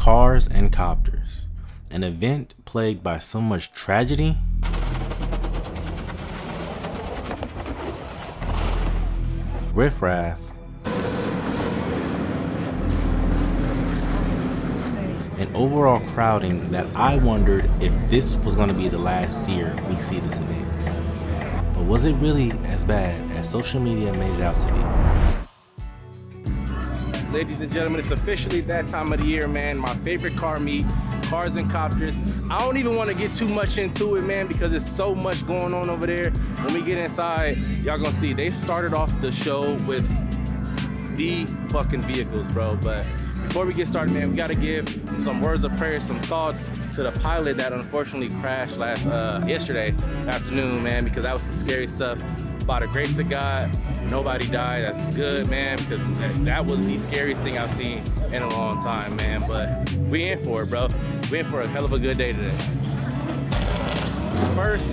Cars and Copters, an event plagued by so much tragedy, riffraff, and overall crowding that I wondered if this was going to be the last year we see this event. But was it really as bad as social media made it out to be? Ladies and gentlemen, it's officially that time of the year, man. My favorite car meet, Cars and Copters. I don't even want to get too much into it, man, because there's so much going on over there. When we get inside, y'all gonna see they started off the show with the fucking vehicles, bro. But before we get started, man, we gotta give some words of prayer, some thoughts to the pilot that unfortunately crashed yesterday afternoon, man, because that was some scary stuff. By the grace of God, nobody died. That's good, man, because that was the scariest thing I've seen in a long time, man. But we in for it, bro. We in for a hell of a good day today. First,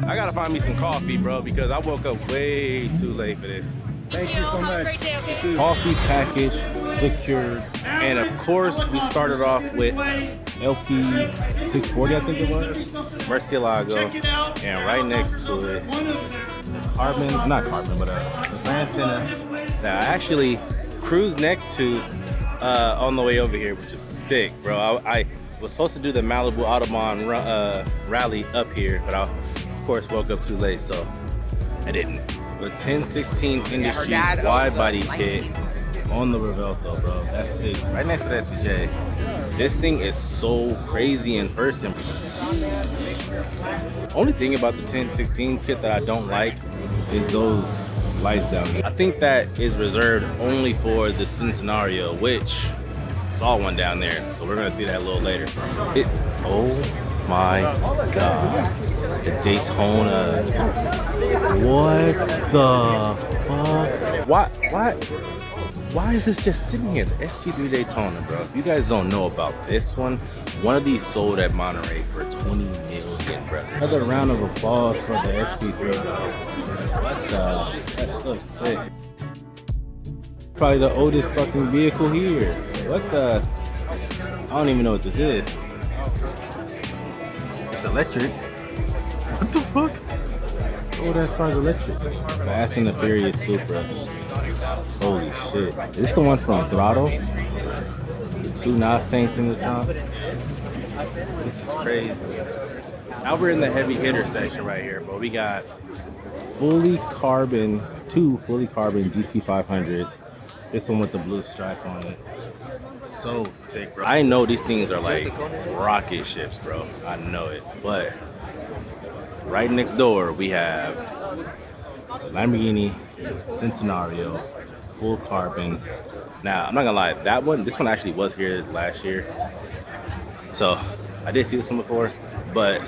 I gotta find me some coffee, bro, because I woke up way too late for this. Thank you so much. Coffee package secured. And of course, we started off with LP 640, I think it was. Murcielago. And right next to it, Grand Center that I actually cruised next to on the way over here, which is sick, bro. I was supposed to do the Malibu Audubon rally up here, but I, of course, woke up too late, so I didn't. The 1016 Industries wide body kit on the Revelto, bro. That's sick. Right next to the SVJ. This thing is so crazy in person. Only thing about the 1016 kit that I don't like is those lights down here. I think that is reserved only for the Centenario, which saw one down there. So we're gonna see that a little later. Oh my God. The Daytona. What the fuck? Why is this just sitting here? The SP3 Daytona, bro. If you guys don't know about this one of these sold at Monterey for 20 million, bro. Another round of applause for the SP3. What the? That's so sick. Probably the oldest fucking vehicle here. What the? I don't even know what this is. It's electric. What the fuck? Oh, that car's electric. Fast and the Furious Supra. Holy shit. Is this the one from Throttle? The two Nas tanks in the top? This is crazy. Now we're in the heavy hitter section right here, but we got two fully carbon GT500s. This one with the blue stripe on it. So sick, bro. I know these things are like rocket ships, bro. I know it. But right next door, we have Lamborghini Centenario, full carbon. Now, I'm not gonna lie, this one actually was here last year. So I did see this one before, but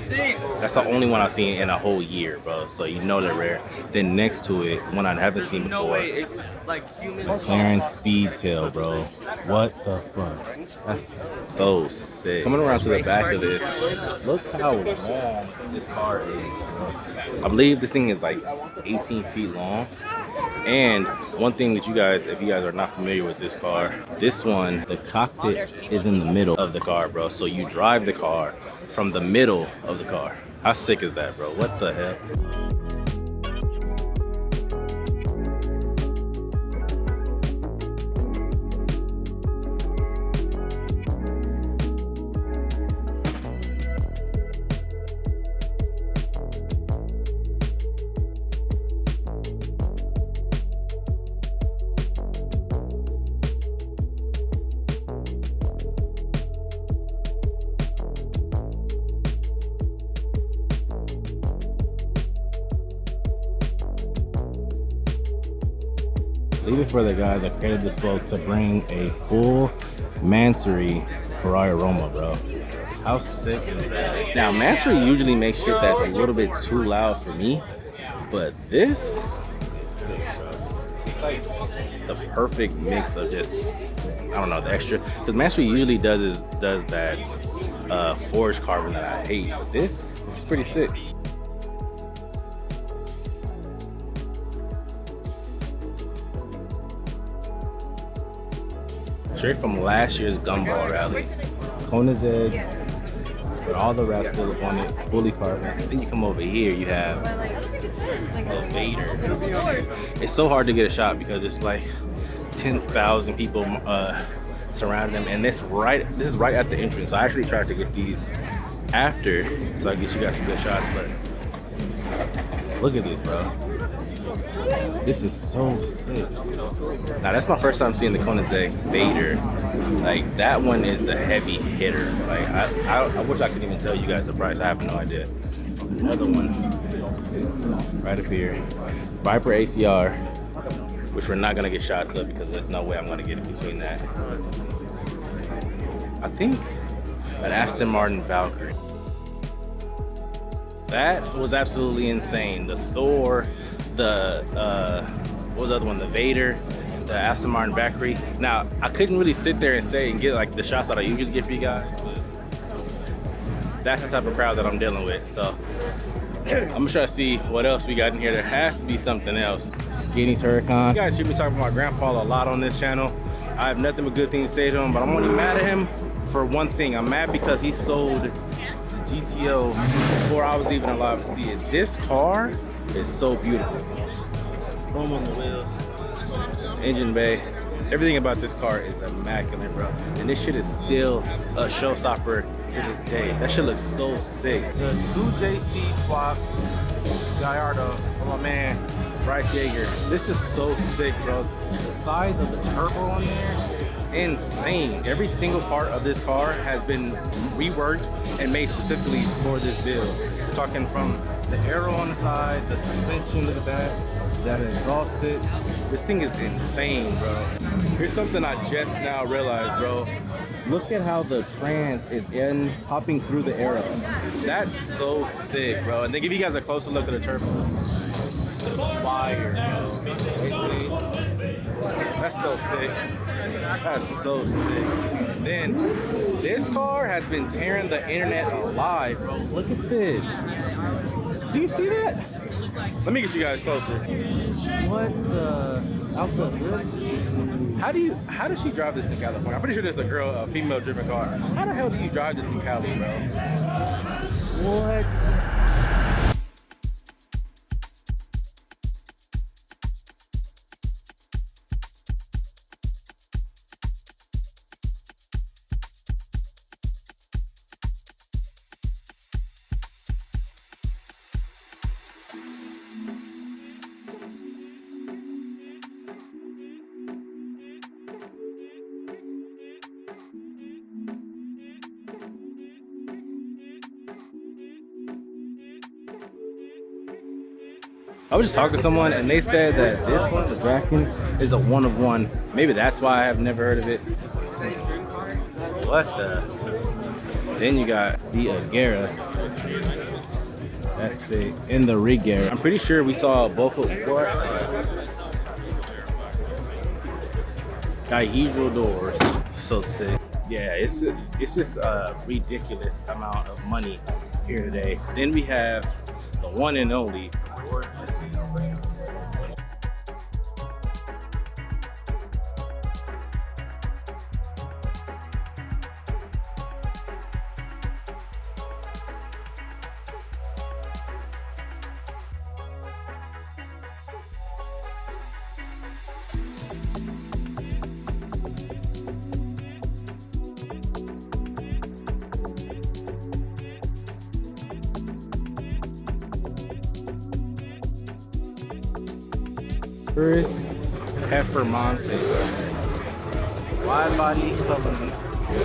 that's the only one I've seen in a whole year, bro. So you know they're rare. Then next to it, one I haven't seen before, McLaren Speedtail, bro. What the fuck? That's so sick. Coming around to the back of this, look how long this car is. I believe this thing is like 18 feet long. And one thing that you guys, if you guys are not familiar with this car, this one, the cockpit is in the middle of the car, bro. So you drive the car from the middle of the car. How sick is that, bro? What the heck? Leave it for the guys that created this boat to bring a full Mansory Ferrari Roma, bro. How sick is that? Now, Mansory usually makes shit that's a little bit too loud for me, but this is sick, bro. It's like the perfect mix of just, I don't know, the extra. Because Mansory usually does that forged carbon that I hate, but this is pretty sick. straight from last year's Gumball Rally. Koenigsegg, with all the wraps still up on it, fully carbon. Then you come over here, you have a Vader. It's so hard to get a shot because it's like 10,000 people surrounding them, and this is right at the entrance. So I actually tried to get these after, so I get you guys some good shots. But look at this, bro. This is so sick. Now that's my first time seeing the Koenigsegg Vader. Like that one is the heavy hitter. Like I wish I could even tell you guys the price. I have no idea. Another one right up here, Viper ACR, which we're not gonna get shots of because there's no way I'm gonna get in between that. I think an Aston Martin Valkyrie. That was absolutely insane. The Thor, the what was the other one? The Vader, the Aston Martin Valkyrie. Now I couldn't really sit there and stay and get like the shots that I usually get for you guys. But that's the type of crowd that I'm dealing with. So I'm gonna try to see what else we got in here. There has to be something else. Guineas Huracan. You guys hear me talking about my grandpa a lot on this channel. I have nothing but good things to say to him, but I'm only mad at him for one thing. I'm mad because he sold GTO before I was even alive to see it. This car is so beautiful. Chrome on the wheels, engine bay, everything about this car is immaculate, bro. And this shit is still a showstopper to this day. That shit looks so sick. The 2JC swaps, Gallardo for my man Bryce Yeager. This is so sick, bro. The size of the turbo on there is insane. Every single part of this car has been reworked and made specifically for this build. We're talking from the aero on the side, the suspension, look at that exhaust sits. This thing is insane, bro. Here's something I just now realized, bro. Look at how the trans is hopping through the aero. That's so sick, bro. And then give you guys a closer look at the turbo. Fire, bro. That's so sick. That's so sick. Then this car has been tearing the internet alive, bro. Look at this. Do you see that? Let me get you guys closer. What the how does she drive this in California? I'm pretty sure there's a female driven car. How the hell do you drive this in Cali, bro? What? I was just talking to someone and they said that this one, the Draken, is a one of one. Maybe that's why I have never heard of it. What the? Then you got the Agera. That's big. In the Regera. I'm pretty sure we saw both of them before. Dihedral doors. So sick. Yeah, it's just a ridiculous amount of money here today. Then we have the one and only First Heifer Mountain. Wide body covering.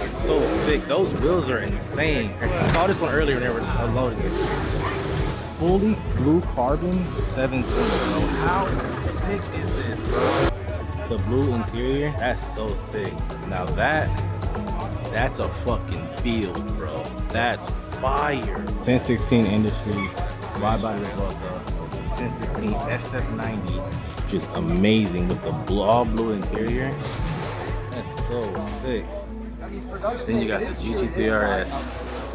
So sick. Those wheels are insane. I saw this one earlier when they were unloading it. Fully blue carbon 720. Bro. How sick is this, bro? The blue interior, that's so sick. Now that's a fucking build, bro. That's fire. 1016 Industries. Wide body as well, bro. 1016 SF90. Just amazing with the all blue interior. That's so sick. Then you got the GT3 RS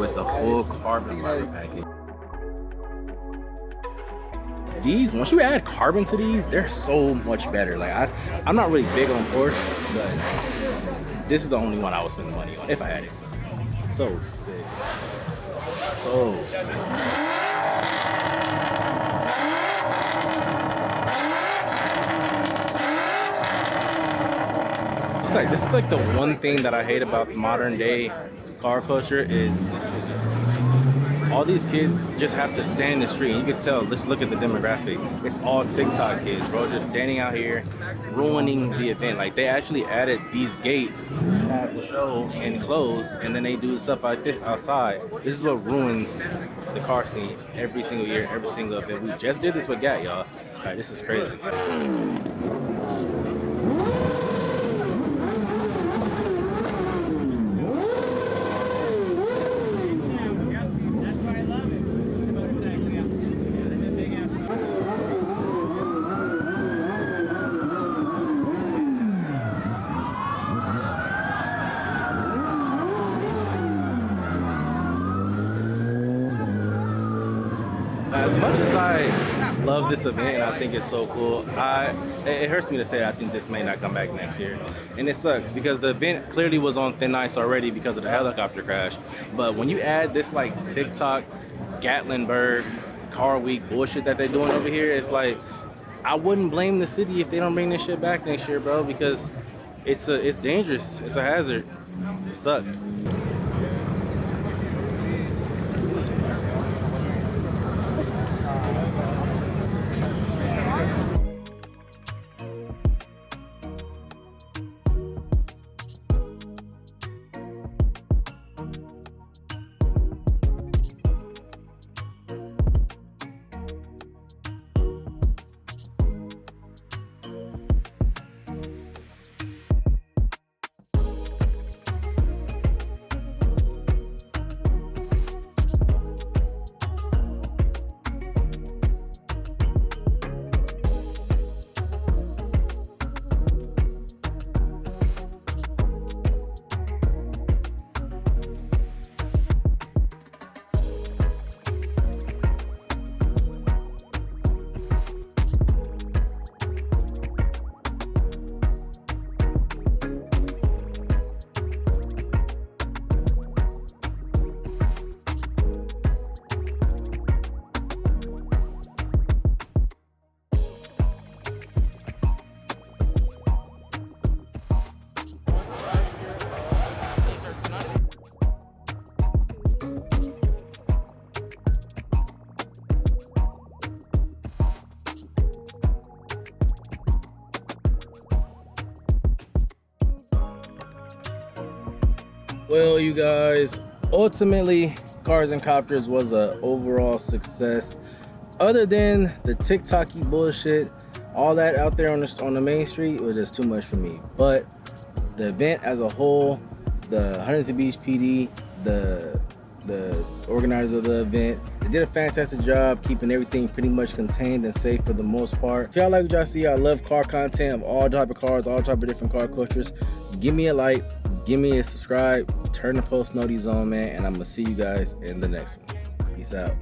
with the full carbon fiber package. These, once you add carbon to these, they're so much better. Like I'm not really big on Porsche, but This is the only one I would spend the money on if I had it. So sick. So sick. This is like the one thing that I hate about modern day car culture is all these kids just have to stand in the street. You can tell, let's look at the demographic. It's all TikTok kids, bro, just standing out here ruining the event. Like, they actually added these gates to have the show enclosed, and then they do stuff like this outside. This is what ruins the car scene every single year, every single event. We just did this with GAT, y'all. All right, this is crazy. As much as I love this event and I think it's so cool, it hurts me to say I think this may not come back next year. And it sucks because the event clearly was on thin ice already because of the helicopter crash. But when you add this like TikTok, Gatlinburg, Car Week bullshit that they're doing over here, it's like, I wouldn't blame the city if they don't bring this shit back next year, bro, because it's dangerous. It's a hazard. It sucks. Well, you guys, ultimately, Cars and Copters was an overall success. Other than the TikTok-y bullshit, all that out there on the main street was just too much for me. But the event as a whole, the Huntington Beach PD, the organizers of the event, they did a fantastic job keeping everything pretty much contained and safe for the most part. If y'all like what y'all see, I love car content of all type of cars, all type of different car cultures. Give me a like, give me a subscribe, turn the post notifications on, man, and I'm gonna see you guys in the next one. Peace out.